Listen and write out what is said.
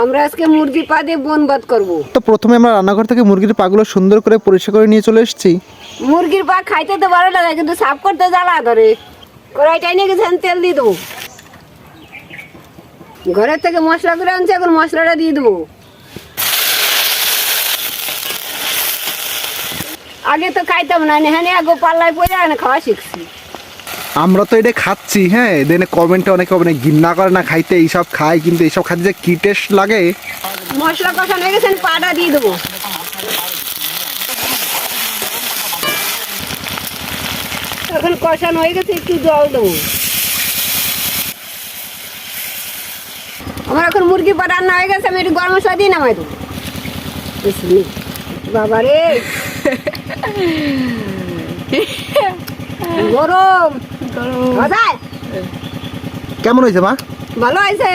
আমরা আজকে মুরগির পা দিয়ে বনবাদ করবো। তো প্রথমে আমরা রান্নাঘর থেকে মুরগির পাগুলো সুন্দর করে পরিষ্কার করে নিয়ে চলে এসেছি। মুরগির পা খাইতে তো ভালো লাগে, কিন্তু সাফ করতে জ্বালা ধরে। কড়াইটাই নিয়ে গেছেন, তেল দিয়ে দেবো। ঘরের থেকে মশলা করে আনছি, এখন মশলাটা দিয়ে দেবো। আগে তো খাইতাম না, হ্যাঁ আগে পাল্লায় পড়ে না খাওয়া শিখছি। আমরা তো এটা খাচ্ছি, হ্যাঁ দেন কমেন্টে অনেকে অনেক ঘৃণা করে না খাইতে, এইসব খায়, কিন্তু এইসব খাইতে যে কি টেস্ট লাগে। মশলা কষানো হয়ে গেছেন, পাটা দিয়ে দেবো। এখন কষানো হয়ে গেছে, একটু জল দেবো। আমার এখন মুরগি পা রান্না হয়ে গেছে, আমি একটু গরম মশলা দিয়ে নামাই দেবো। বাবা রে, গরম। কেমন হয়েছে মা? ভালো হয়েছে।